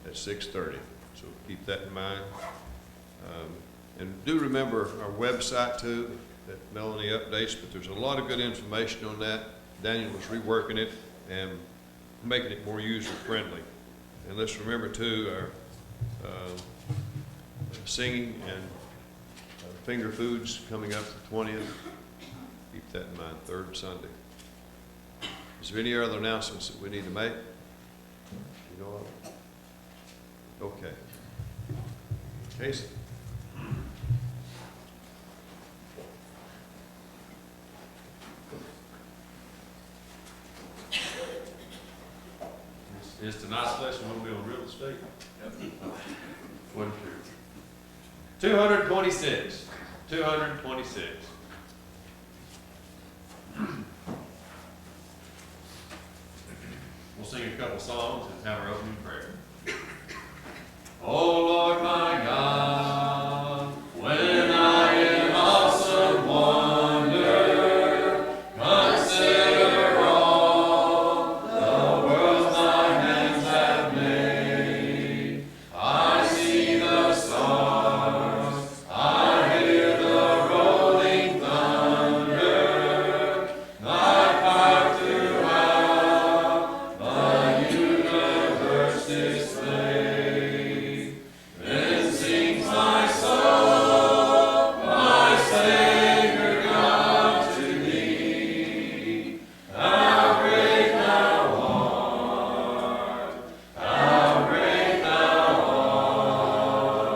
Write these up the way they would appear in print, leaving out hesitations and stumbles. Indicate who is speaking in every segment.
Speaker 1: at 6:30. So keep that in mind. And do remember our website too, that Melanie updates, but there's a lot of good information on that. Daniel was reworking it and making it more user-friendly. And let's remember too, our singing and finger foods coming up the 20th. Keep that in mind, third Sunday. Is there any other announcements that we need to make? You know of? Okay. Casey. Is tonight's lesson going to be on real estate? Yep. Wasn't sure. 226. 226. We'll sing a couple songs and have our opening prayer. Oh Lord my God, when I in awesome wonder consider all the worlds thy hands have made, I see the stars, I hear the rolling thunder, thy power throughout the universe displayed. Then sings my soul, my Savior God, to thee. How great thou art, how great thou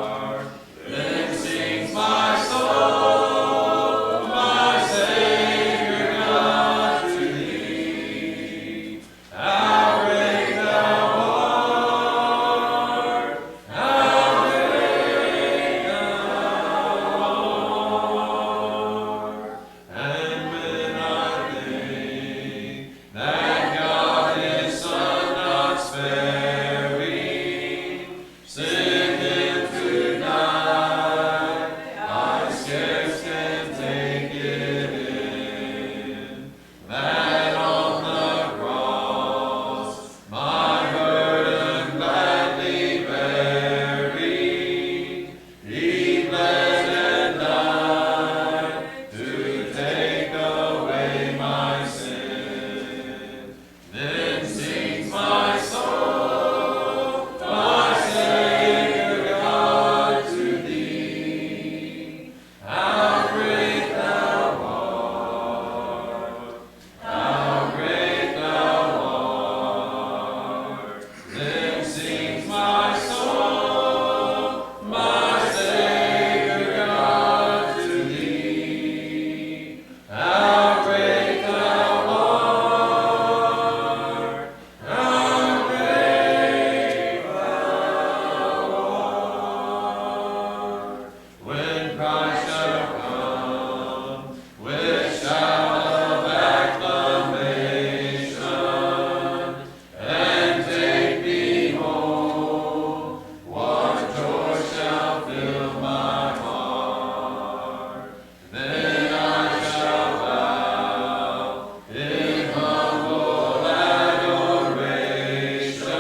Speaker 1: art. Then sings my soul, my Savior God, to thee. How great thou art, how great thou art. And when I think that God His Son not sparing, sent Him to die, I scarce can take it in, that on the cross my burden gladly bearing, He bled and died to take away my sin. Then sings my soul, my Savior God, to thee. How great thou art, how great thou art. Then sings my soul, my Savior God, to thee. How great thou art, how great thou art. When Christ shall come with shout of acclamation and take me home, what joy shall fill my heart. Then I shall bow in humble adoration,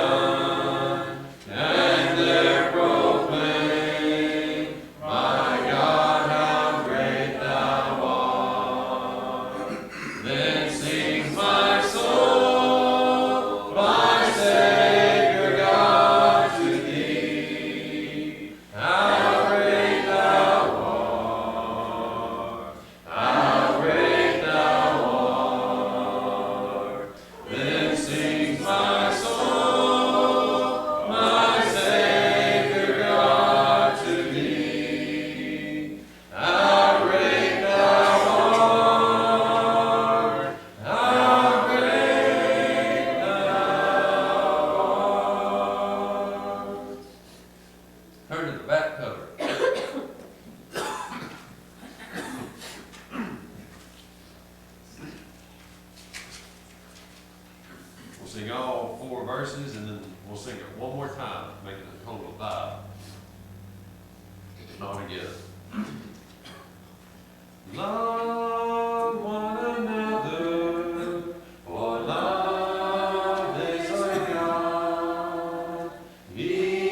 Speaker 1: and there proclaim, my God, how great thou art. Then sings my soul, my Savior God, to thee. How great thou art, how great thou art. Then sings my soul, my Savior God, to thee. How great thou art, how great thou art. Turn to the back cover. We'll sing all 4 verses and then we'll sing it one more time, making a total of 5. All together. Love one another, for love is of God. He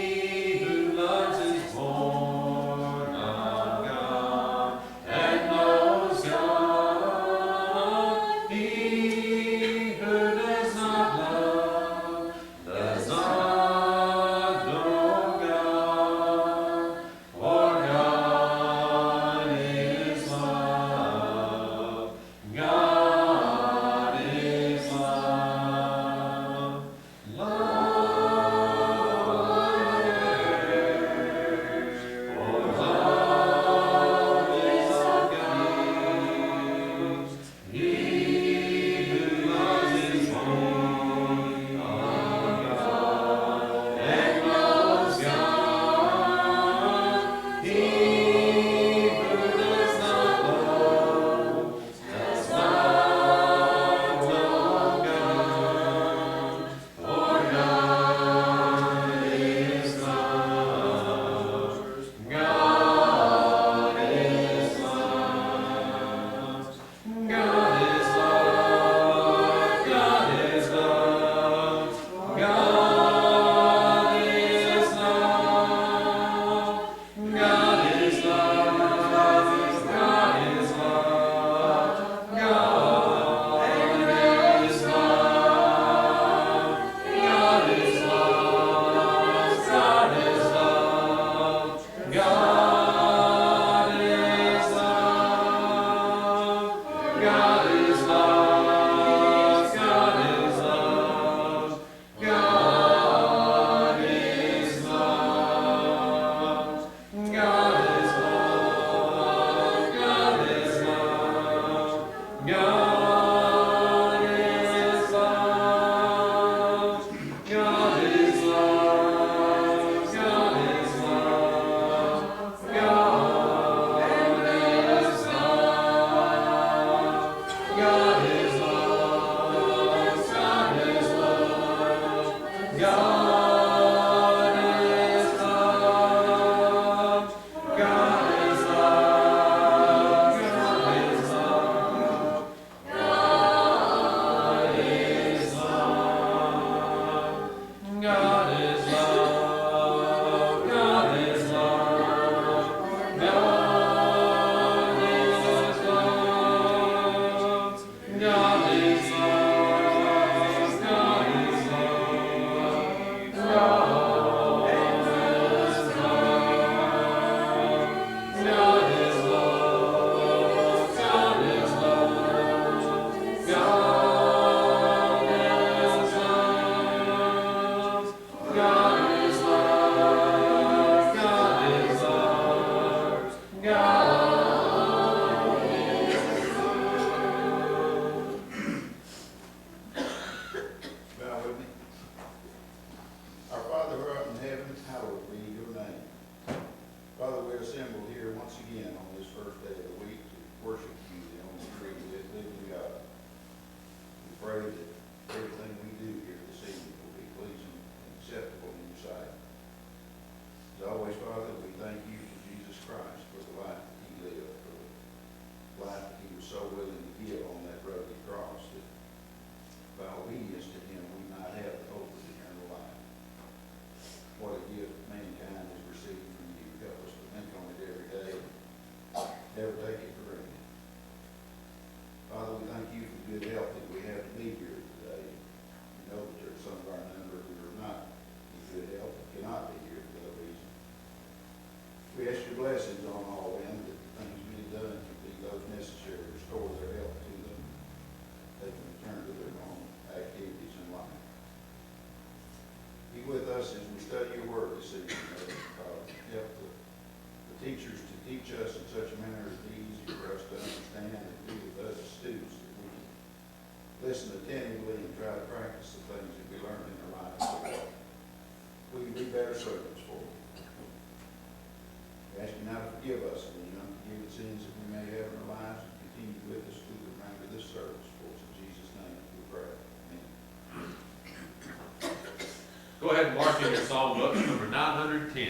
Speaker 2: Go ahead and mark in your song book number 910.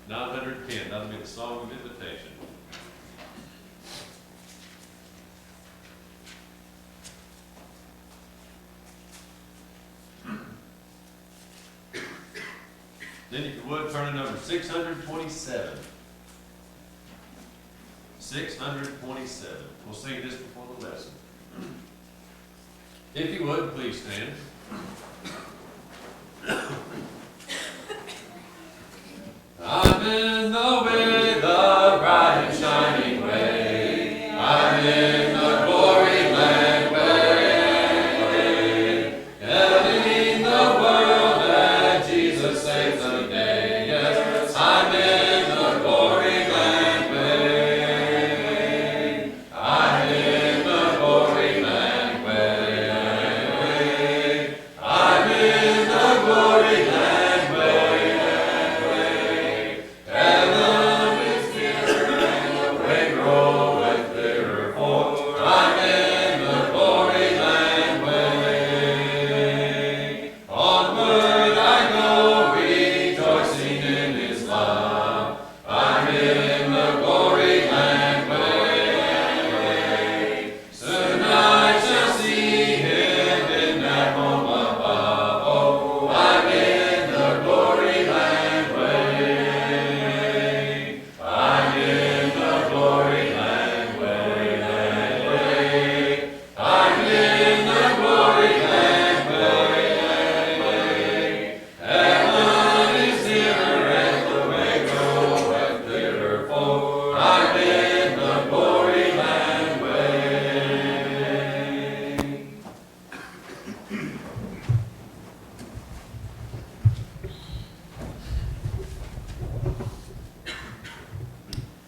Speaker 2: 910, that'll be the song of invitation. Then if you would, turn to number 627. 627. We'll sing this before the lesson. If you would, please stand. I'm in the way, the bright and shining way. I'm in the glory land way. Telling the world that Jesus saves the day. Yes, I'm in the glory land way. I'm in the glory land way. I'm in the glory land way.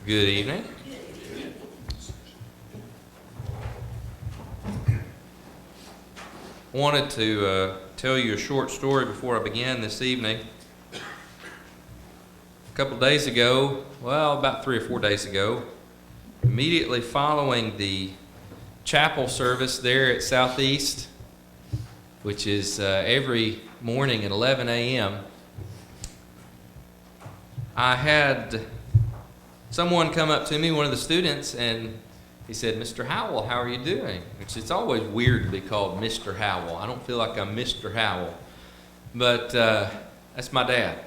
Speaker 2: Good evening. Wanted to tell you a short story before I begin this evening. A couple days ago, well, about 3 or 4 days ago, immediately following the chapel service there at Southeast, which is every morning at 11 a.m., I had someone come up to me, one of the students, and he said, "Mr. Howell, how are you doing?" Which it's always weird to be called Mr. Howell. I don't feel like I'm Mr. Howell. But that's my dad.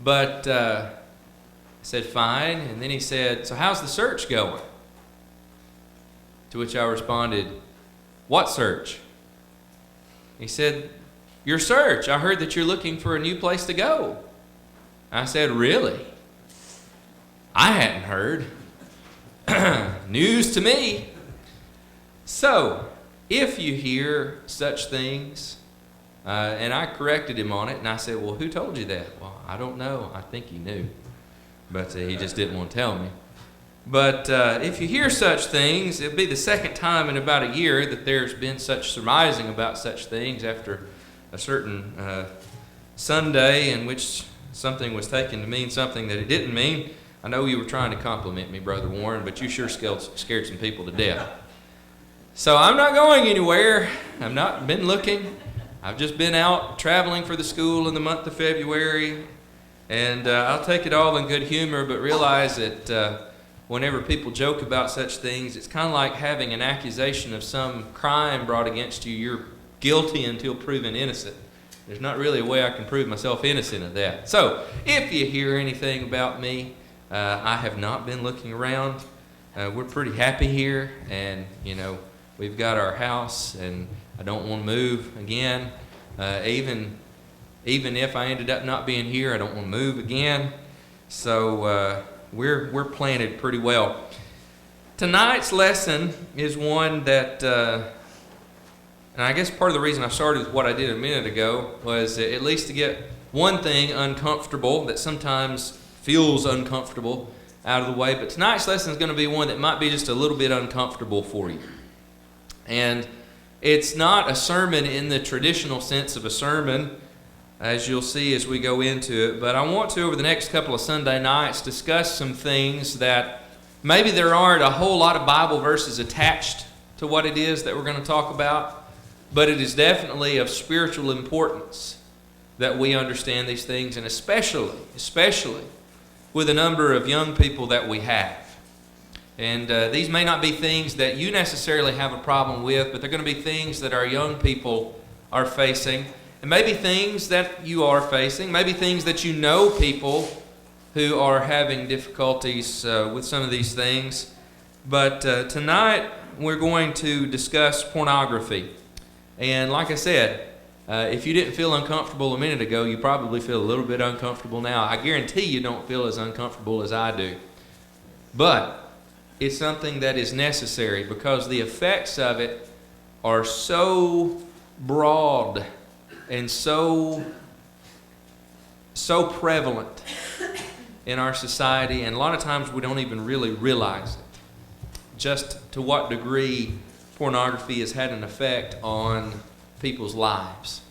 Speaker 2: But I said, fine. And then he said, so how's the search going? To which I responded, what search? He said, your search. I heard that you're looking for a new place to go. I said, really? I hadn't heard. News to me. So, if you hear such things, and I corrected him on it, and I said, well, who told you that? Well, I don't know. I think he knew. But he just didn't want to tell me. But if you hear such things, it'll be the second time in about a year that there's been such surmising about such things after a certain Sunday in which something was taken to mean something that it didn't mean. I know you were trying to compliment me, Brother Warren, but you sure scared some people to death. So I'm not going anywhere. I've not been looking. I've just been out traveling for the school in the month of February. And I'll take it all in good humor, but realize that whenever people joke about such things, it's kind of like having an accusation of some crime brought against you. You're guilty until proven innocent. There's not really a way I can prove myself innocent of that. So, if you hear anything about me, I have not been looking around. We're pretty happy here, and, we've got our house, and I don't want to move again. Even if I ended up not being here, I don't want to move again. So, we're planted pretty well. Tonight's lesson is one that... And I guess part of the reason I started with what I did a minute ago was at least to get one thing uncomfortable that sometimes feels uncomfortable out of the way. But tonight's lesson is going to be one that might be just a little bit uncomfortable for you. And it's not a sermon in the traditional sense of a sermon, as you'll see as we go into it. But I want to, over the next couple of Sunday nights, discuss some things that maybe there aren't a whole lot of Bible verses attached to what it is that we're going to talk about. But it is definitely of spiritual importance that we understand these things, and especially with a number of young people that we have. And these may not be things that you necessarily have a problem with, but they're going to be things that our young people are facing. And maybe things that you are facing, maybe things that you know people who are having difficulties with some of these things. But tonight we're going to discuss pornography. And like I said, if you didn't feel uncomfortable a minute ago, you probably feel a little bit uncomfortable now. I guarantee you don't feel as uncomfortable as I do. But it's something that is necessary because the effects of it are so broad and so prevalent in our society, and a lot of times we don't even really realize it. Just to what degree pornography has had an effect on people's lives.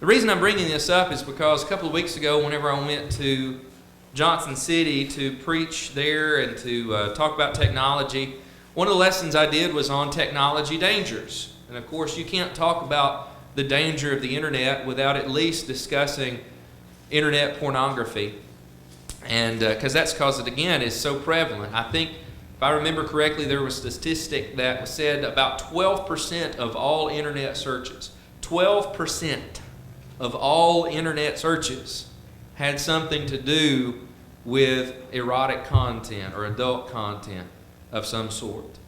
Speaker 2: The reason I'm bringing this up is because a couple of weeks ago, whenever I went to Johnson City to preach there and to talk about technology, one of the lessons I did was on technology dangers. And of course, you can't talk about the danger of the internet without at least discussing internet pornography. And because it, again, is so prevalent. I think, if I remember correctly, there was a statistic that said about 12% of all internet searches, 12% of all internet searches had something to do with erotic content or adult content of some sort.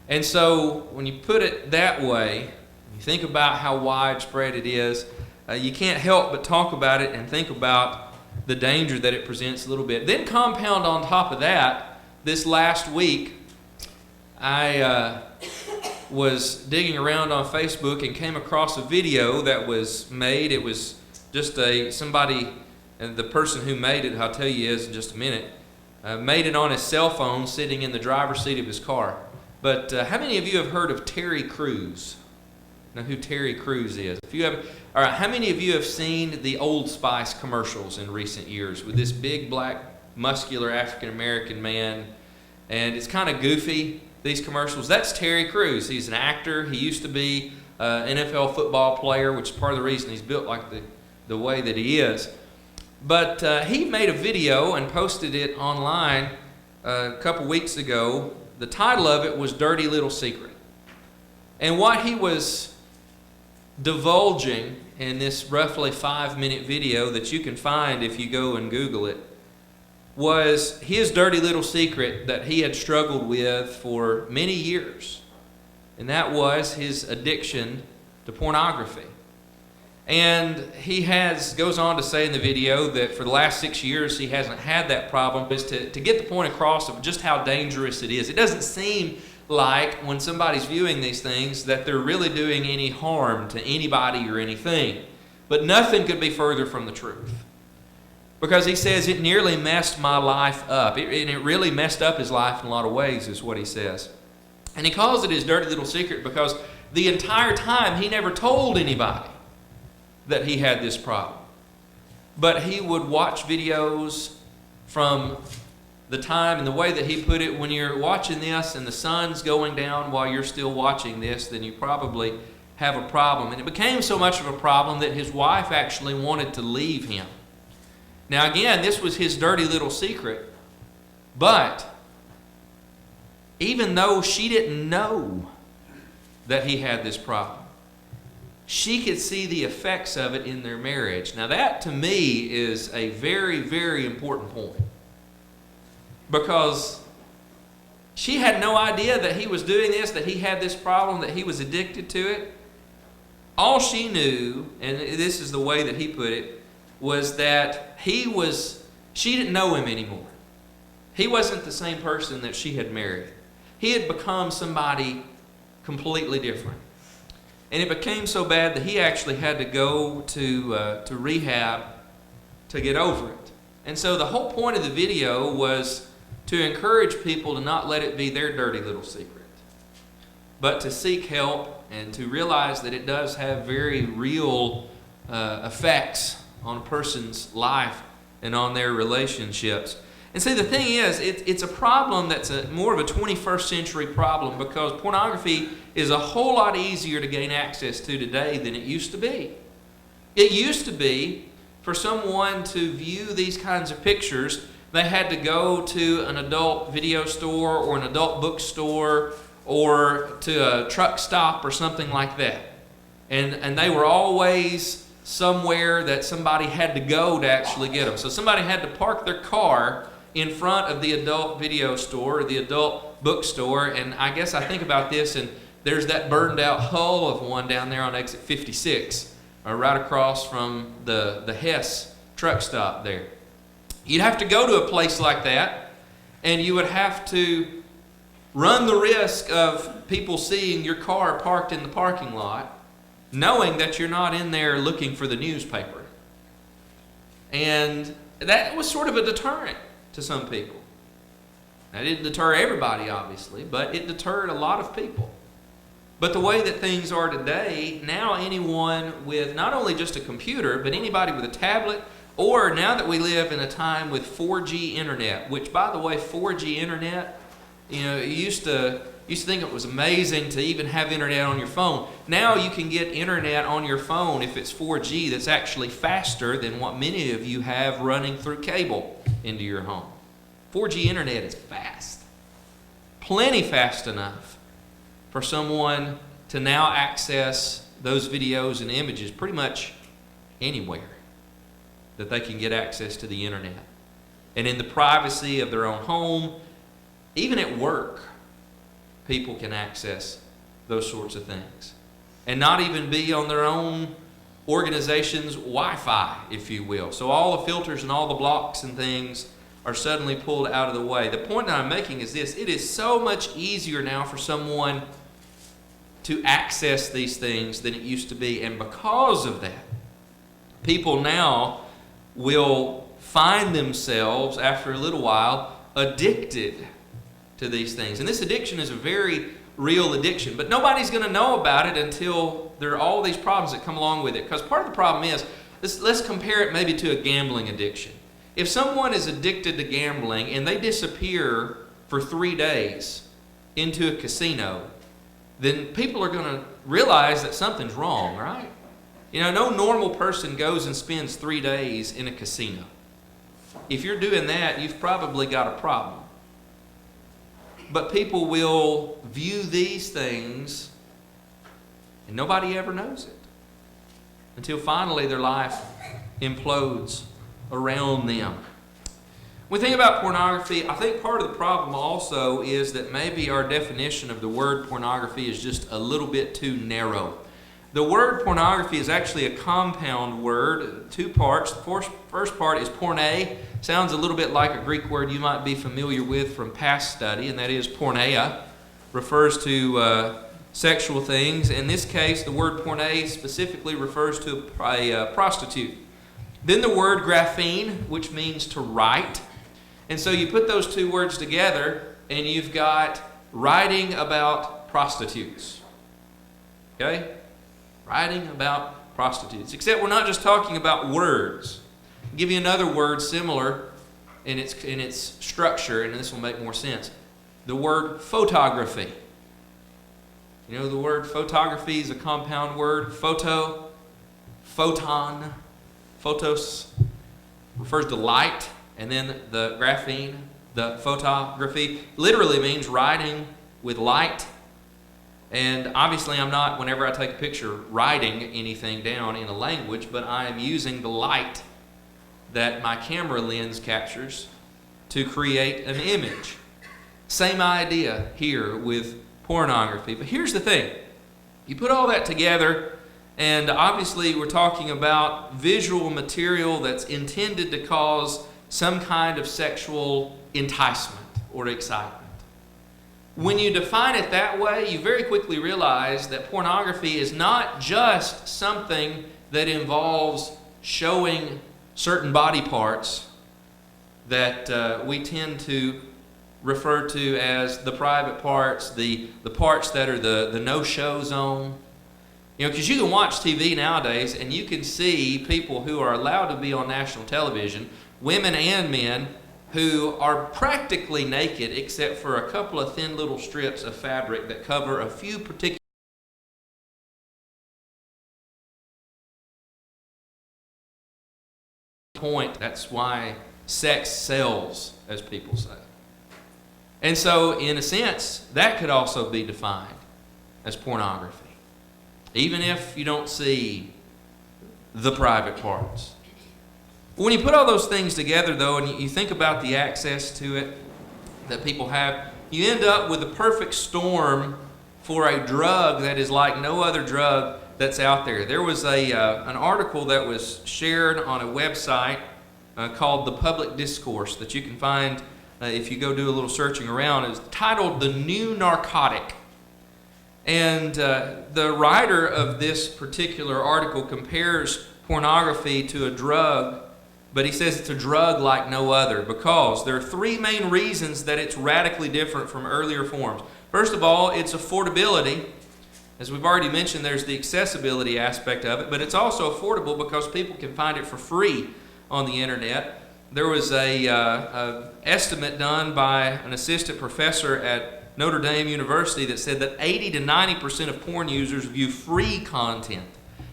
Speaker 2: And so when you put it that way, you think about how widespread it is, you can't help but talk about it and think about the danger that it presents a little bit. Then compound on top of that, this last week, I was digging around on Facebook and came across a video that was made. It was just somebody, and the person who made it, I'll tell you is in just a minute, made it on his cell phone sitting in the driver's seat of his car. But how many of you have heard of Terry Crews? Know who Terry Crews is? If you have, all right, how many of you have seen the Old Spice commercials in recent years with this big black muscular African-American man? And it's kind of goofy, these commercials. That's Terry Crews. He's an actor. He used to be an NFL football player, which is part of the reason he's built like the way that he is. But he made a video and posted it online a couple weeks ago. The title of it was Dirty Little Secret. And what he was divulging in this roughly 5-minute video that you can find if you go and Google it was his dirty little secret that he had struggled with for many years. And that was his addiction to pornography. And he goes on to say in the video that for the last 6 years he hasn't had that problem. Is to get the point across of just how dangerous it is. It doesn't seem like when somebody's viewing these things that they're really doing any harm to anybody or anything. But nothing could be further from the truth. Because he says it nearly messed my life up. And it really messed up his life in a lot of ways, is what he says. And he calls it his dirty little secret because the entire time he never told anybody that he had this problem. But he would watch videos from the time, and the way that he put it, when you're watching this and the sun's going down while you're still watching this, then you probably have a problem. And it became so much of a problem that his wife actually wanted to leave him. Now again, this was his dirty little secret, but even though she didn't know that he had this problem, she could see the effects of it in their marriage. Now that to me is a very, very important point. Because she had no idea that he was doing this, that he had this problem, that he was addicted to it. All she knew, and this is the way that he put it, was that she didn't know him anymore. He wasn't the same person that she had married. He had become somebody completely different. And it became so bad that he actually had to go to rehab to get over it. And so the whole point of the video was to encourage people to not let it be their dirty little secret, but to seek help and to realize that it does have very real effects on a person's life and on their relationships. And see, the thing is, it's a problem that's more of a 21st century problem, because pornography is a whole lot easier to gain access to today than it used to be. It used to be, for someone to view these kinds of pictures, they had to go to an adult video store or an adult bookstore or to a truck stop or something like that. And they were always somewhere that somebody had to go to actually get them. So somebody had to park their car in front of the adult video store or the adult bookstore. And I guess I think about this, and there's that burned out hull of one down there on exit 56, right across from the Hess truck stop there. You'd have to go to a place like that, and you would have to run the risk of people seeing your car parked in the parking lot, knowing that you're not in there looking for the newspaper. And that was sort of a deterrent to some people. Now, it didn't deter everybody, obviously, but it deterred a lot of people. But the way that things are today, now anyone with not only just a computer, but anybody with a tablet, or now that we live in a time with 4G internet, which, by the way, 4G internet, you used to think it was amazing to even have internet on your phone. Now you can get internet on your phone, if it's 4G, that's actually faster than what many of you have running through cable into your home. 4G internet is fast. Plenty fast enough for someone to now access those videos and images pretty much anywhere that they can get access to the internet. And in the privacy of their own home, even at work, people can access those sorts of things. And not even be on their own organization's Wi-Fi, if you will. So all the filters and all the blocks and things are suddenly pulled out of the way. The point that I'm making is this: it is so much easier now for someone to access these things than it used to be. And because of that, people now will find themselves, after a little while, addicted to these things. And this addiction is a very real addiction, but nobody's going to know about it until there are all these problems that come along with it. Because part of the problem is, let's compare it maybe to a gambling addiction. If someone is addicted to gambling and they disappear for 3 days into a casino, then people are going to realize that something's wrong, right? No normal person goes and spends 3 days in a casino. If you're doing that, you've probably got a problem. But people will view these things and nobody ever knows it. until finally their life implodes around them. When we think about pornography, I think part of the problem also is that maybe our definition of the word pornography is just a little bit too narrow. The word pornography is actually a compound word, two parts. The first part is porne. Sounds a little bit like a Greek word you might be familiar with from past study, and that is porneia. Refers to sexual things. In this case, the word porne specifically refers to a prostitute. Then the word graphene, which means to write. And so you put those two words together, and you've got writing about prostitutes. Okay? Writing about prostitutes. Except we're not just talking about words. I'll give you another word similar in its structure, and this will make more sense. The word photography. You know the word photography is a compound word. Photo, photon, photos refers to light, and then the graphene, the photography, literally means writing with light. And obviously I'm not, whenever I take a picture, writing anything down in a language, but I am using the light that my camera lens captures to create an image. Same idea here with pornography. But here's the thing. You put all that together, and obviously we're talking about visual material that's intended to cause some kind of sexual enticement or excitement. When you define it that way, you very quickly realize that pornography is not just something that involves showing certain body parts that we tend to refer to as the private parts, the parts that are the no-show zone. You know, because you can watch TV nowadays and you can see people who are allowed to be on national television, women and men, who are practically naked except for a couple of thin little strips of fabric that cover a few particular point. That's why sex sells, as people say. And so, in a sense, that could also be defined as pornography, even if you don't see the private parts. When you put all those things together, though, and you think about the access to it that people have, you end up with a perfect storm for a drug that is like no other drug that's out there. There was an article that was shared on a website called The Public Discourse that you can find if you go do a little searching around. It's titled The New Narcotic. And the writer of this particular article compares pornography to a drug, but he says it's a drug like no other because there are three main reasons that it's radically different from earlier forms. First of all, its affordability. As we've already mentioned, there's the accessibility aspect of it, but it's also affordable because people can find it for free on the internet. There was a estimate done by an assistant professor at Notre Dame University that said that 80 to 90% of porn users view free content.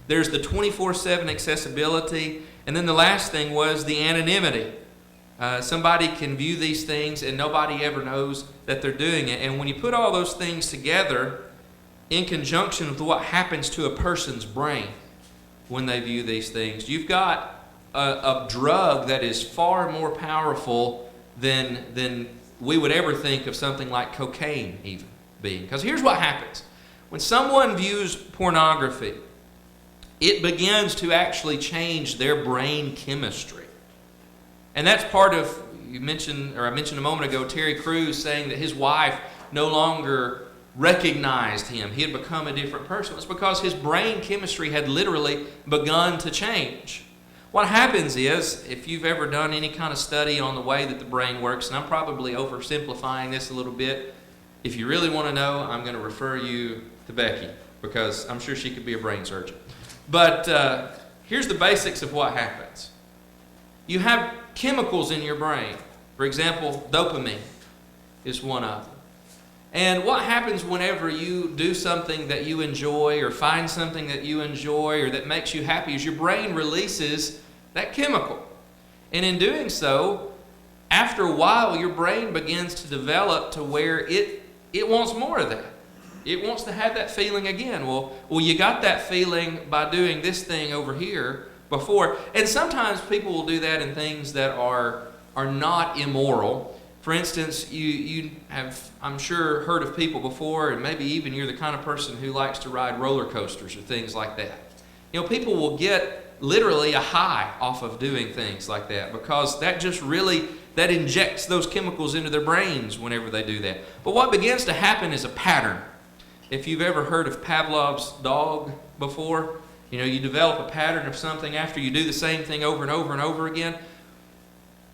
Speaker 2: There's the 24/7 accessibility, and then the last thing was the anonymity. Somebody can view these things and nobody ever knows that they're doing it. And when you put all those things together in conjunction with what happens to a person's brain when they view these things, you've got a drug that is far more powerful than we would ever think of something like cocaine even being. Because here's what happens. When someone views pornography, it begins to actually change their brain chemistry. And that's part of, I mentioned a moment ago, Terry Crews saying that his wife no longer recognized him. He had become a different person. It's because his brain chemistry had literally begun to change. What happens is, if you've ever done any kind of study on the way that the brain works, and I'm probably oversimplifying this a little bit, if you really want to know, I'm going to refer you to Becky, because I'm sure she could be a brain surgeon. But here's the basics of what happens. You have chemicals in your brain. For example, dopamine is one of them. And what happens whenever you do something that you enjoy or find something that you enjoy or that makes you happy is your brain releases that chemical. And in doing so, after a while, your brain begins to develop to where it wants more of that. It wants to have that feeling again. Well, you got that feeling by doing this thing over here before. And sometimes people will do that in things that are not immoral. For instance, you have, I'm sure, heard of people before, and maybe even you're the kind of person who likes to ride roller coasters or things like that. You know, people will get literally a high off of doing things like that because that just really, that injects those chemicals into their brains whenever they do that. But what begins to happen is a pattern. If you've ever heard of Pavlov's dog before, you know, you develop a pattern of something after you do the same thing over and over and over again.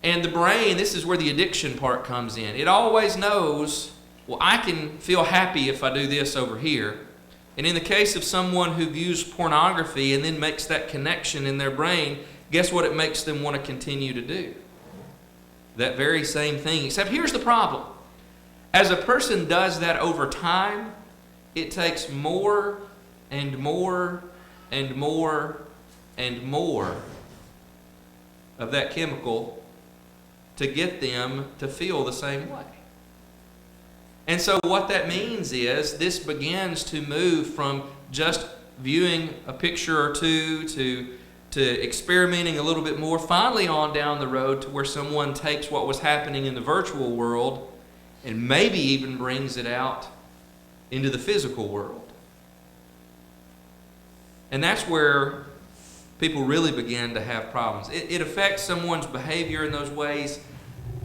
Speaker 2: And the brain, this is where the addiction part comes in. It always knows, well, I can feel happy if I do this over here. And in the case of someone who views pornography and then makes that connection in their brain, guess what it makes them want to continue to do? That very same thing. Except here's the problem. As a person does that over time, it takes more and more and more and more of that chemical to get them to feel the same way. And so what that means is this begins to move from just viewing a picture or two to experimenting a little bit more, finally on down the road to where someone takes what was happening in the virtual world and maybe even brings it out into the physical world. And that's where people really begin to have problems. It affects someone's behavior in those ways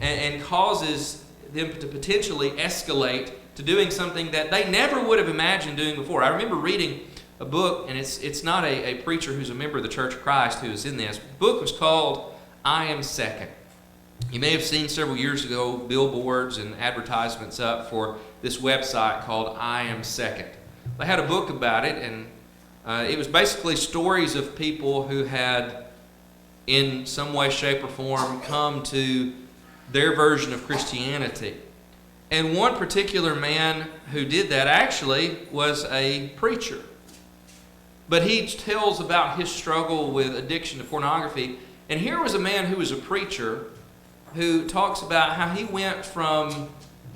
Speaker 2: and causes them to potentially escalate to doing something that they never would have imagined doing before. I remember reading a book, and it's not a preacher who's a member of the Church of Christ who is in this. The book was called I Am Second. You may have seen several years ago billboards and advertisements up for this website called I Am Second. They had a book about it, and it was basically stories of people who had, in some way, shape, or form, come to their version of Christianity. And one particular man who did that actually was a preacher. But he tells about his struggle with addiction to pornography. And here was a man who was a preacher who talks about how he went from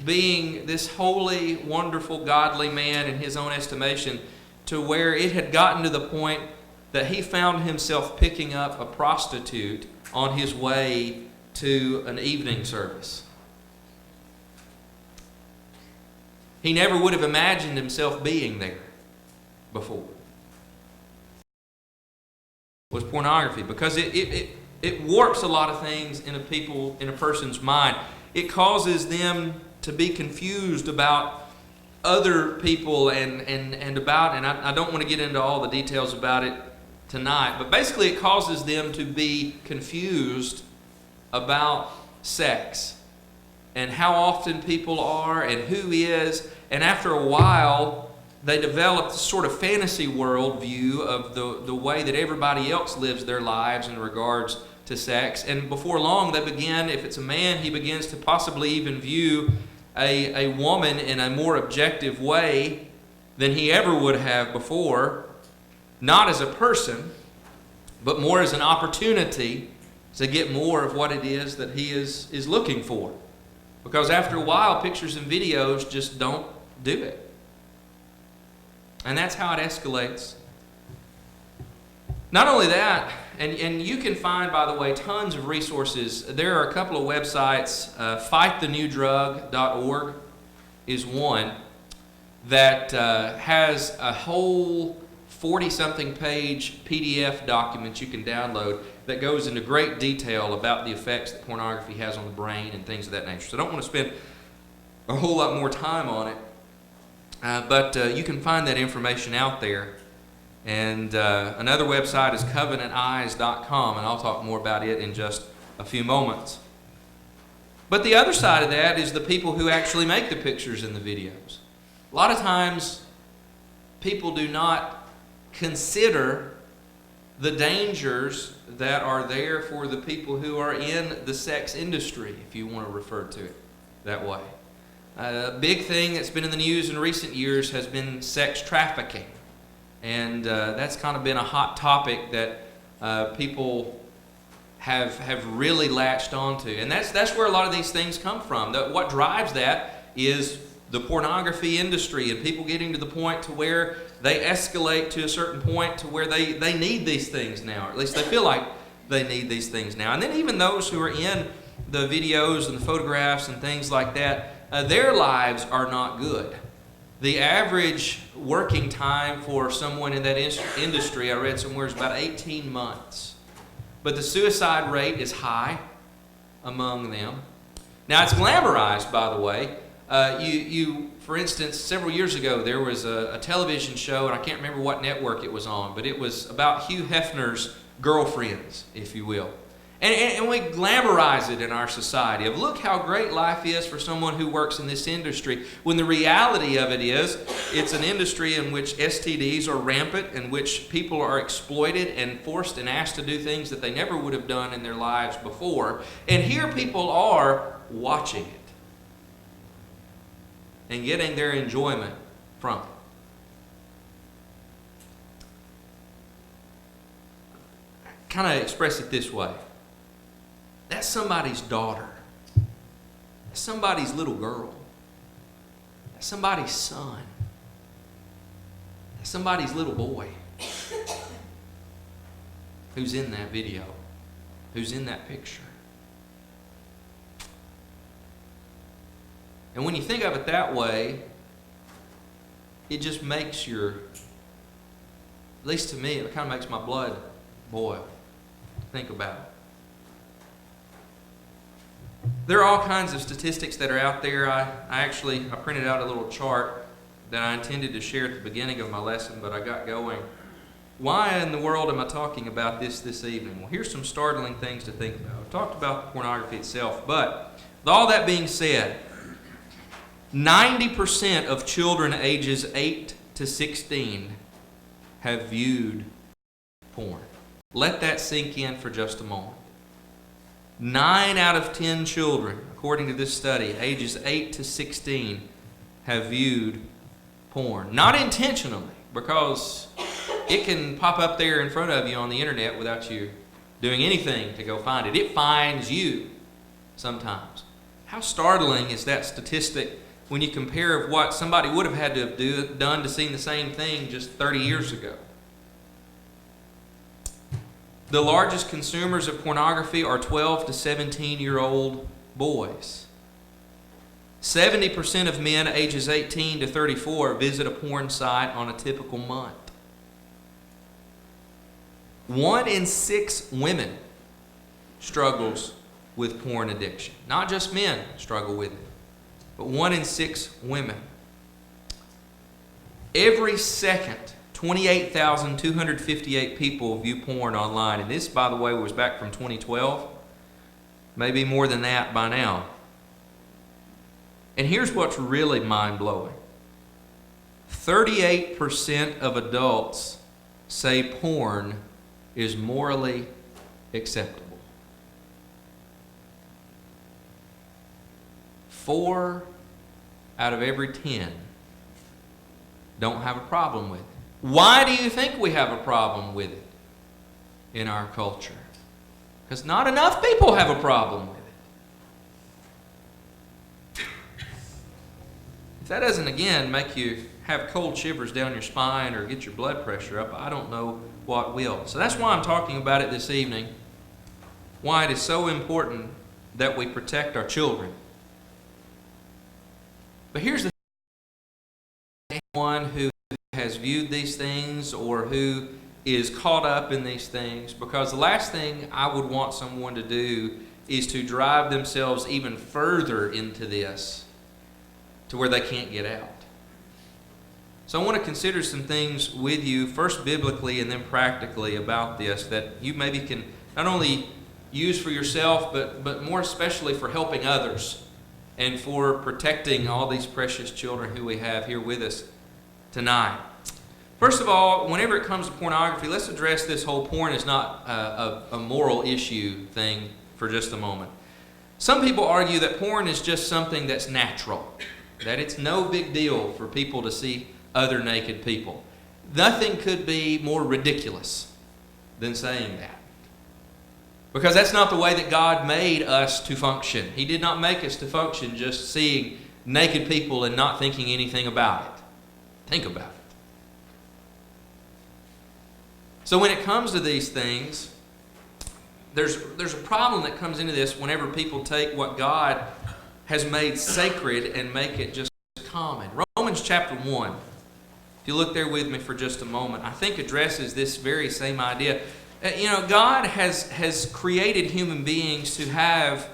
Speaker 2: being this holy, wonderful, godly man in his own estimation to where it had gotten to the point that he found himself picking up a prostitute on his way to an evening service. He never would have imagined himself being there before. It was pornography, because it warps a lot of things in a person's mind. It causes them to be confused about other people and I don't want to get into all the details about it tonight, but basically it causes them to be confused about sex and how often people are and who is, and after a while they develop this sort of fantasy world view of the way that everybody else lives their lives in regards to sex, and before long they begin, if it's a man, he begins to possibly even view a woman in a more objective way than he ever would have before, not as a person, but more as an opportunity to get more of what it is that he is looking for. Because after a while, pictures and videos just don't do it. And that's how it escalates. Not only that, and you can find, by the way, tons of resources. There are a couple of websites. FightTheNewDrug.org is one that has a whole 40-something page PDF document you can download that goes into great detail about the effects that pornography has on the brain and things of that nature. So I don't want to spend a whole lot more time on it, but you can find that information out there. And another website is CovenantEyes.com, and I'll talk more about it in just a few moments. But the other side of that is the people who actually make the pictures and the videos. A lot of times, people do not consider the dangers that are there for the people who are in the sex industry, if you want to refer to it that way. A big thing that's been in the news in recent years has been sex trafficking. And that's kind of been a hot topic that people have really latched onto. And that's where a lot of these things come from. What drives that is the pornography industry and people getting to the point to where they escalate to a certain point to where they need these things now, or at least they feel like they need these things now. And then even those who are in the videos and the photographs and things like that, their lives are not good. The average working time for someone in that industry, I read somewhere, is about 18 months. But the suicide rate is high among them. Now, it's glamorized, by the way. For instance, several years ago, there was a television show, and I can't remember what network it was on, but it was about Hugh Hefner's girlfriends, if you will. And we glamorize it in our society of look how great life is for someone who works in this industry, when the reality of it is it's an industry in which STDs are rampant, in which people are exploited and forced and asked to do things that they never would have done in their lives before. And here people are watching it and getting their enjoyment from it. Kind of express it this way. That's somebody's daughter. That's somebody's little girl. That's somebody's son. That's somebody's little boy who's in that video, who's in that picture. And when you think of it that way, it just makes at least to me, it kind of makes my blood boil. Think about it. There are all kinds of statistics that are out there. I printed out a little chart that I intended to share at the beginning of my lesson, but I got going. Why in the world am I talking about this evening? Well, here's some startling things to think about. I've talked about pornography itself, but with all that being said, 90% of children ages 8 to 16 have viewed porn. Let that sink in for just a moment. 9 out of 10 children, according to this study, ages 8 to 16, have viewed porn. Not intentionally, because it can pop up there in front of you on the internet without you doing anything to go find it. It finds you sometimes. How startling is that statistic when you compare what somebody would have had to have done to see the same thing just 30 years ago? The largest consumers of pornography are 12 to 17-year-old boys. 70% of men ages 18 to 34 visit a porn site on a typical month. 1 in 6 women struggles with porn addiction. Not just men struggle with it, but 1 in 6 women. Every second, 28,258 people view porn online. And this, by the way, was back from 2012. Maybe more than that by now. And here's what's really mind-blowing. 38% of adults say porn is morally acceptable. 4 out of every 10 don't have a problem with it. Why do you think we have a problem with it in our culture? Because not enough people have a problem with it. If that doesn't, again, make you have cold shivers down your spine or get your blood pressure up, I don't know what will. So that's why I'm talking about it this evening, why it is so important that we protect our children. But here's the thing. One who has viewed these things or who is caught up in these things, because the last thing I would want someone to do is to drive themselves even further into this to where they can't get out. So I want to consider some things with you, first biblically and then practically about this, that you maybe can not only use for yourself, but more especially for helping others and for protecting all these precious children who we have here with us tonight. First of all, whenever it comes to pornography, let's address this whole porn is not a moral issue thing for just a moment. Some people argue that porn is just something that's natural, that it's no big deal for people to see other naked people. Nothing could be more ridiculous than saying that. Because that's not the way that God made us to function. He did not make us to function just seeing naked people and not thinking anything about it. Think about it. So when it comes to these things, there's a problem that comes into this whenever people take what God has made sacred and make it just common. Romans chapter 1, if you look there with me for just a moment, I think addresses this very same idea. God has created human beings to have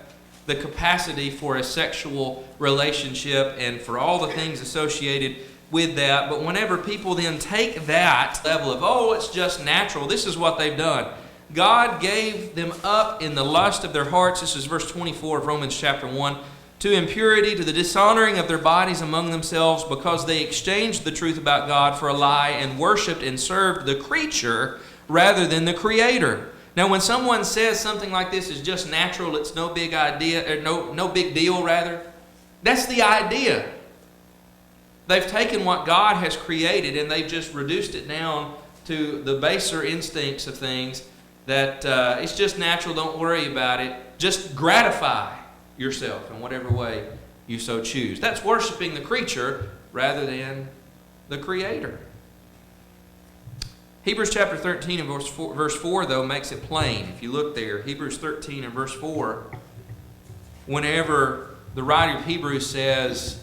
Speaker 2: the capacity for a sexual relationship and for all the things associated with that. But whenever people then take that level of, oh, it's just natural, this is what they've done. God gave them up in the lust of their hearts. This is verse 24 of Romans chapter 1. To impurity, to the dishonoring of their bodies among themselves, because they exchanged the truth about God for a lie and worshipped and served the creature rather than the Creator. Now, when someone says something like this is just natural, it's no big idea, or no big deal, rather, that's the idea. They've taken what God has created and they've just reduced it down to the baser instincts of things that it's just natural, don't worry about it. Just gratify yourself in whatever way you so choose. That's worshiping the creature rather than the Creator. Hebrews chapter 13 and verse 4, though, makes it plain. If you look there, Hebrews 13 and verse 4, whenever the writer of Hebrews says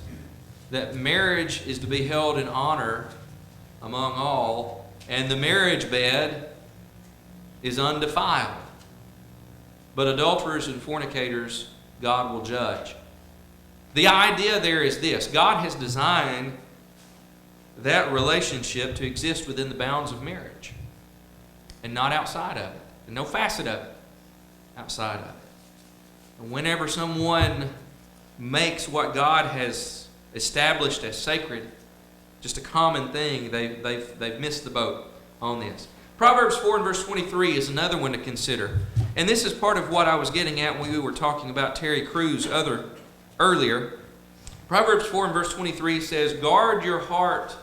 Speaker 2: that marriage is to be held in honor among all, and the marriage bed is undefiled, but adulterers and fornicators God will judge. The idea there is this: God has designed that relationship to exist within the bounds of marriage and not outside of it, and no facet of it outside of it. And whenever someone makes what God has established as sacred just a common thing, they've missed the boat on this. Proverbs 4 and verse 23 is another one to consider. And this is part of what I was getting at when we were talking about Terry Crews earlier. Proverbs 4 and verse 23 says, guard your heart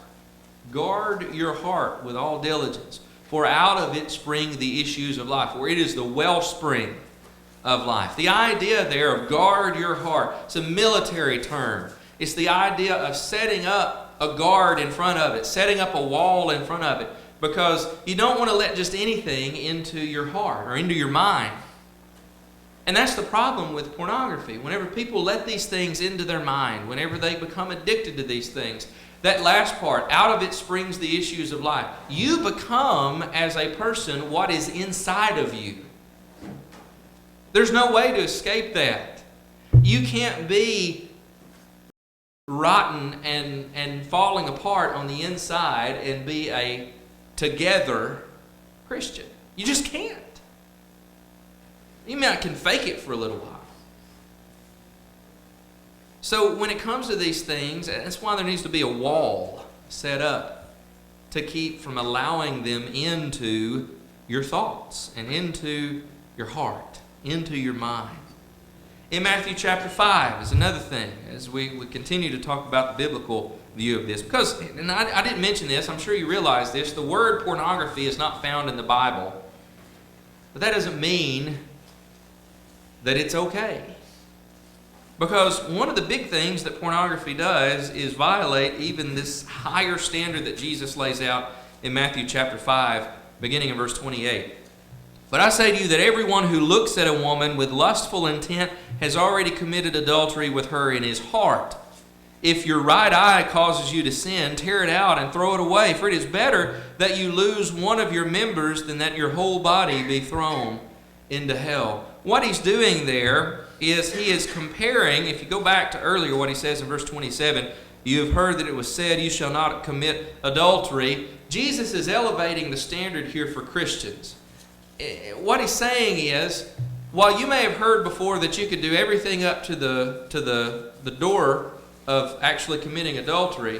Speaker 2: with all diligence, for out of it spring the issues of life, for it is the wellspring of life. The idea there of guard your heart, it's a military term. It's the idea of setting up a guard in front of it, setting up a wall in front of it, because you don't want to let just anything into your heart or into your mind. And that's the problem with pornography. Whenever people let these things into their mind, whenever they become addicted to these things, that last part, out of it springs the issues of life. You become, as a person, what is inside of you. There's no way to escape that. You can't be rotten and falling apart on the inside and be a together Christian. You just can't. You can fake it for a little while. So when it comes to these things, that's why there needs to be a wall set up to keep from allowing them into your thoughts and into your heart, into your mind. In Matthew chapter 5 is another thing, as we continue to talk about the biblical view of this. Because, and I didn't mention this, I'm sure you realize this, the word pornography is not found in the Bible. But that doesn't mean that it's okay. Because one of the big things that pornography does is violate even this higher standard that Jesus lays out in Matthew chapter 5, beginning in verse 28. But I say to you that everyone who looks at a woman with lustful intent has already committed adultery with her in his heart. If your right eye causes you to sin, tear it out and throw it away, for it is better that you lose one of your members than that your whole body be thrown into hell. What he's doing there is he is comparing, if you go back to earlier what he says in verse 27, you have heard that it was said, you shall not commit adultery. Jesus is elevating the standard here for Christians. What he's saying is, while you may have heard before that you could do everything up to the door of actually committing adultery,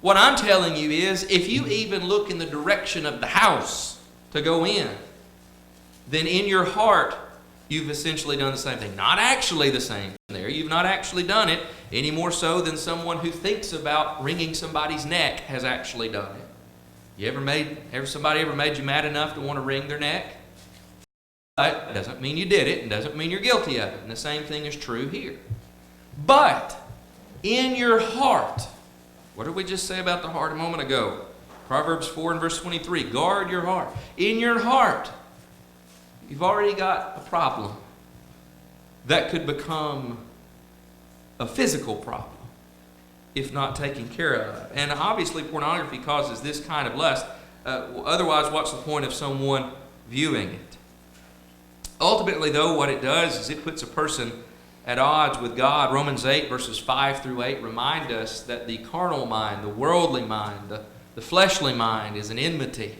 Speaker 2: what I'm telling you is, if you even look in the direction of the house to go in, then in your heart, you've essentially done the same thing. Not actually the same there. You've not actually done it any more so than someone who thinks about wringing somebody's neck has actually done it. Somebody ever made you mad enough to want to wring their neck? But it doesn't mean you did it, and doesn't mean you're guilty of it. And the same thing is true here. But in your heart. What did we just say about the heart a moment ago? Proverbs 4 and verse 23. Guard your heart. In your heart, you've already got a problem that could become a physical problem if not taken care of. And obviously pornography causes this kind of lust. Otherwise, what's the point of someone viewing it? Ultimately, though, what it does is it puts a person at odds with God. Romans 8, verses 5 through 8 remind us that the carnal mind, the worldly mind, the fleshly mind is an enmity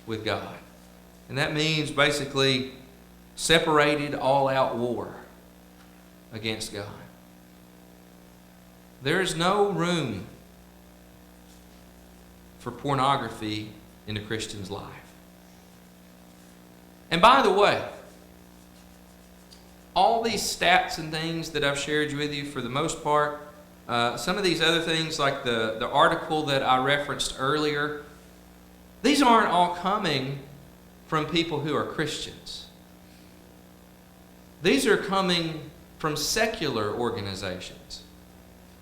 Speaker 2: with God. And that means basically separated, all-out war against God. There is no room for pornography in a Christian's life. And by the way, all these stats and things that I've shared with you, for the most part, some of these other things like the article that I referenced earlier, these aren't all coming from people who are Christians. These are coming from secular organizations.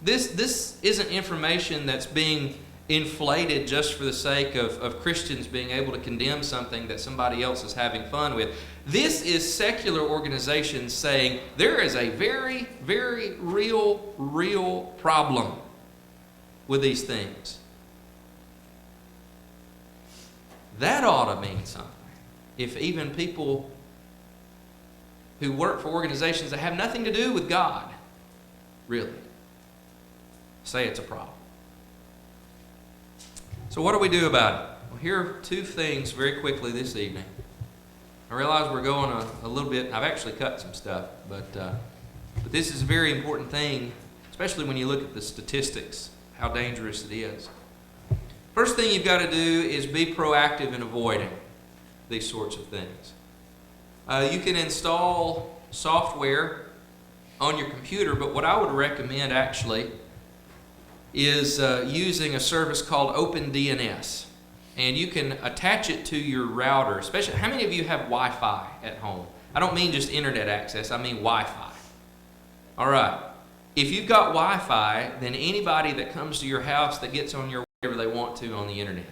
Speaker 2: This isn't information that's being inflated just for the sake of Christians being able to condemn something that somebody else is having fun with. This is secular organizations saying there is a very, very real problem with these things. That ought to mean something. If even people who work for organizations that have nothing to do with God really say it's a problem. So what do we do about it? Well, here are two things very quickly this evening. I realize we're going a little bit, I've actually cut some stuff, but this is a very important thing, especially when you look at the statistics, how dangerous it is. First thing you've got to do is be proactive in avoiding these sorts of things. You can install software on your computer, but what I would recommend actually is using a service called OpenDNS. And you can attach it to your router. Especially, how many of you have Wi-Fi at home? I don't mean just internet access, I mean Wi-Fi. All right. If you've got Wi-Fi, then anybody that comes to your house that gets on your whatever they want to on the internet.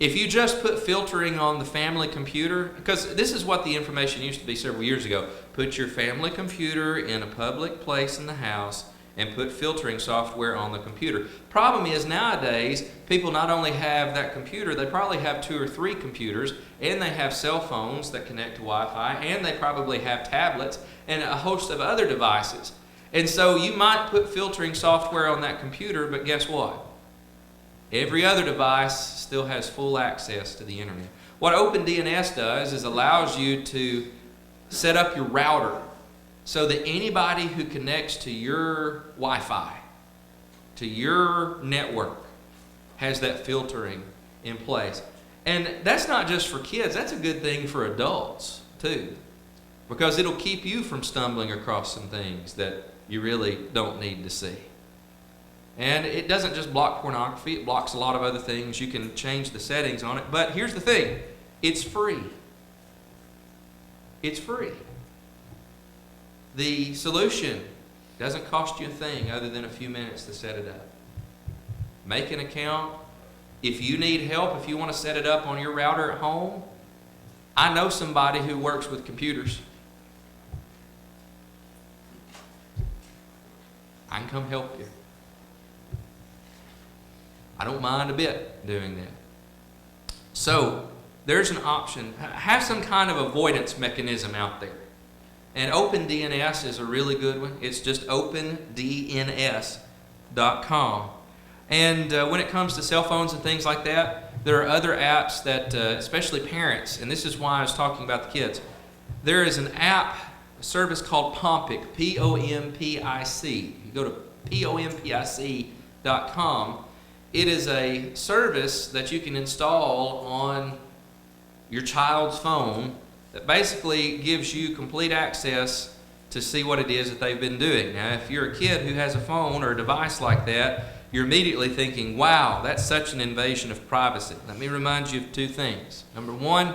Speaker 2: If you just put filtering on the family computer, because this is what the information used to be several years ago, put your family computer in a public place in the house and put filtering software on the computer. Problem is nowadays, people not only have that computer, they probably have 2 or 3 computers, and they have cell phones that connect to Wi-Fi, and they probably have tablets and a host of other devices. And so you might put filtering software on that computer, but guess what? Every other device still has full access to the internet. What OpenDNS does is allows you to set up your router so that anybody who connects to your Wi-Fi, to your network, has that filtering in place. And that's not just for kids, that's a good thing for adults too, because it'll keep you from stumbling across some things that you really don't need to see. And it doesn't just block pornography, it blocks a lot of other things. You can change the settings on it, but here's the thing, it's free. It's free. The solution doesn't cost you a thing other than a few minutes to set it up. Make an account. If you need help, if you want to set it up on your router at home, I know somebody who works with computers. I can come help you. I don't mind a bit doing that. So, there's an option. Have some kind of avoidance mechanism out there. And OpenDNS is a really good one. It's just opendns.com. And when it comes to cell phones and things like that, there are other apps that, especially parents, and this is why I was talking about the kids. There is an app, a service called Pompic, P-O-M-P-I-C. You go to pompic.com. It is a service that you can install on your child's phone that basically gives you complete access to see what it is that they've been doing. Now, if you're a kid who has a phone or a device like that, you're immediately thinking, wow, that's such an invasion of privacy. Let me remind you of 2 things. Number 1,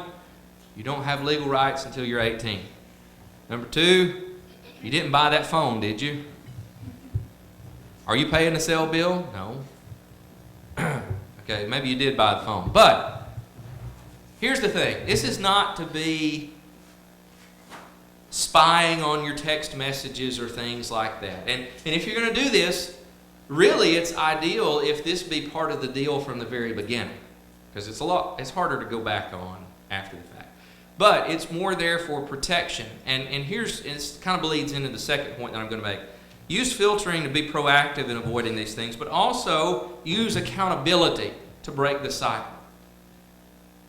Speaker 2: you don't have legal rights until you're 18. Number 2, you didn't buy that phone, did you? Are you paying the cell bill? No. Okay, maybe you did buy the phone. But here's the thing. This is not to be spying on your text messages or things like that. And if you're going to do this, really it's ideal if this be part of the deal from the very beginning. Because it's harder to go back on after the fact. But it's more there for protection. And it kind of bleeds into the second point that I'm going to make. Use filtering to be proactive in avoiding these things, but also use accountability to break the cycle.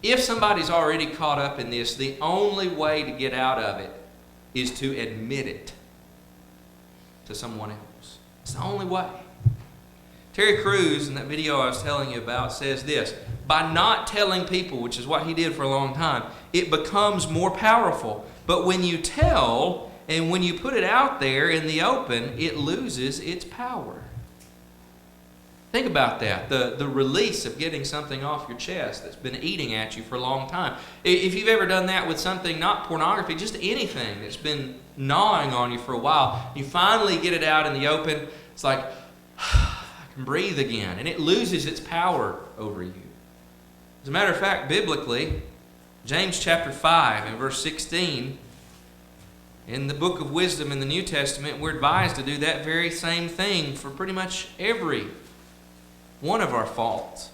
Speaker 2: If somebody's already caught up in this, the only way to get out of it is to admit it to someone else. It's the only way. Terry Crews, in that video I was telling you about, says this: by not telling people, which is what he did for a long time, it becomes more powerful. But when you tell, and when you put it out there in the open, it loses its power. Think about that, the release of getting something off your chest that's been eating at you for a long time. If you've ever done that with something, not pornography, just anything that's been gnawing on you for a while, you finally get it out in the open, it's like, I can breathe again, and it loses its power over you. As a matter of fact, biblically, James chapter 5 and verse 16, in the book of wisdom in the New Testament, we're advised to do that very same thing for pretty much every one of our faults.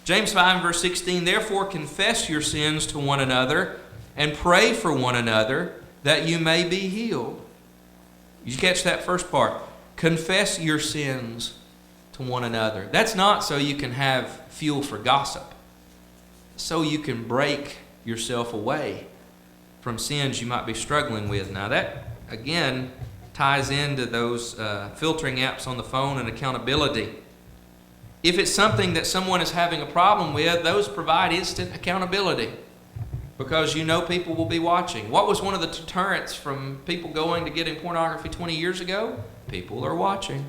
Speaker 2: James 5 verse 16, therefore confess your sins to one another and pray for one another that you may be healed. You catch that first part? Confess your sins to one another. That's not so you can have fuel for gossip. So you can break yourself away from sins you might be struggling with. Now that, again, ties into those filtering apps on the phone and accountability. If it's something that someone is having a problem with, those provide instant accountability because you know people will be watching. What was one of the deterrents from people going to getting pornography 20 years ago? People are watching. You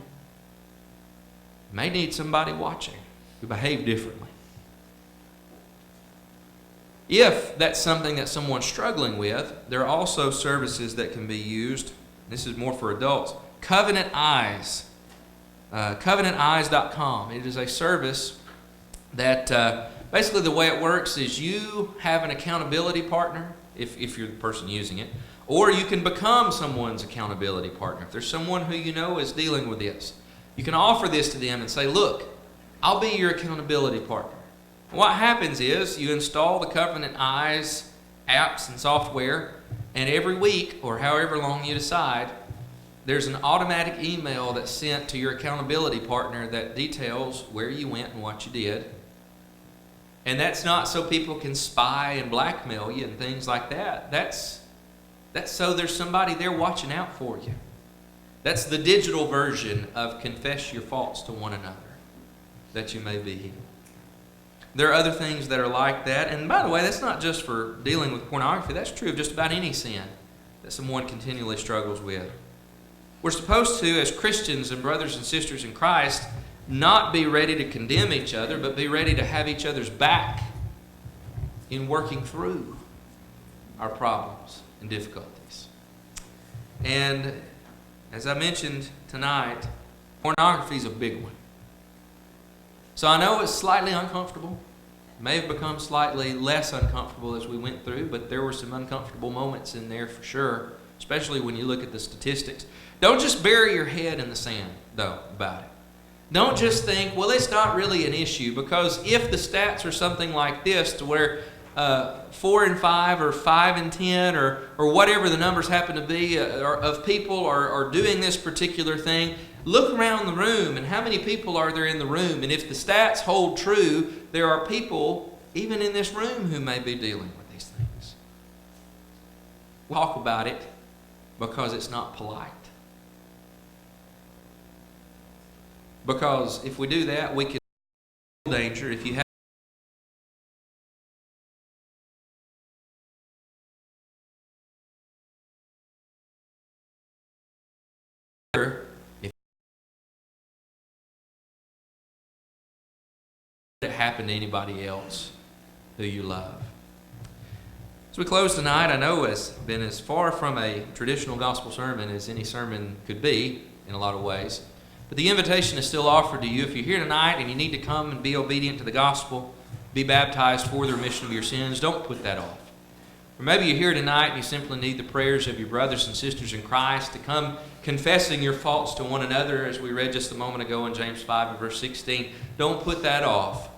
Speaker 2: may need somebody watching who behave differently. If that's something that someone's struggling with, there are also services that can be used. This is more for adults. Covenant Eyes. CovenantEyes.com. It is a service that basically the way it works is you have an accountability partner, if you're the person using it, or you can become someone's accountability partner. If there's someone who you know is dealing with this, you can offer this to them and say, look, I'll be your accountability partner. What happens is you install the Covenant Eyes apps and software, and every week, or however long you decide, there's an automatic email that's sent to your accountability partner that details where you went and what you did. And that's not so people can spy and blackmail you and things like that. That's so there's somebody there watching out for you. That's the digital version of confess your faults to one another, that you may be healed. There are other things that are like that. And by the way, that's not just for dealing with pornography. That's true of just about any sin that someone continually struggles with. We're supposed to, as Christians and brothers and sisters in Christ, not be ready to condemn each other, but be ready to have each other's back in working through our problems and difficulties. And as I mentioned tonight, pornography is a big one. So I know it's slightly uncomfortable. It may have become slightly less uncomfortable as we went through, but there were some uncomfortable moments in there for sure, especially when you look at the statistics. Don't just bury your head in the sand, though, about it. Don't just think, well, it's not really an issue, because if the stats are something like this, to where 4 in 5 or 5 in 10 or whatever the numbers happen to be of people are doing this particular thing, look around the room and how many people are there in the room. And if the stats hold true, there are people even in this room who may be dealing with these things. We'll talk about it because it's not polite. Because if we do that, we can danger. If you have it happen to anybody else who you love. As we close tonight, I know it's been as far from a traditional gospel sermon as any sermon could be in a lot of ways. But the invitation is still offered to you. If you're here tonight and you need to come and be obedient to the gospel, be baptized for the remission of your sins, don't put that off. Or maybe you're here tonight and you simply need the prayers of your brothers and sisters in Christ to come confessing your faults to one another, as we read just a moment ago in James 5 and verse 16. Don't put that off,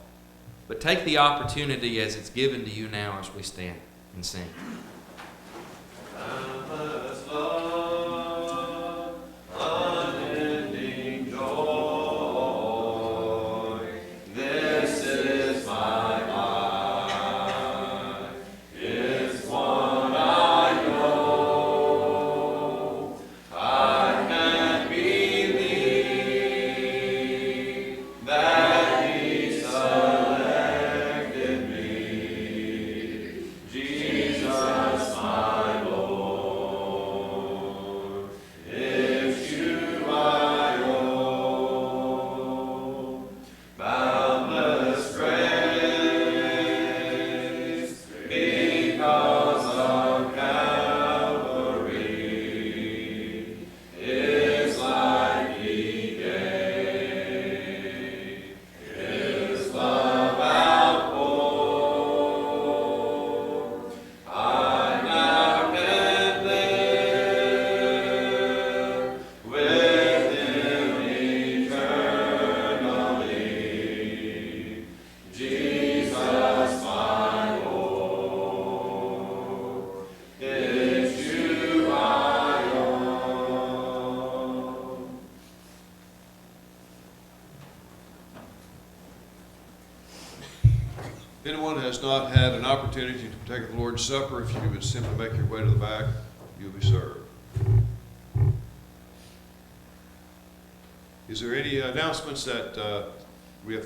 Speaker 2: but take the opportunity as it's given to you now as we stand and sing.
Speaker 1: If anyone has not had an opportunity to partake of the Lord's Supper, if you would simply make your way to the back, you'll be served. Is there any announcements that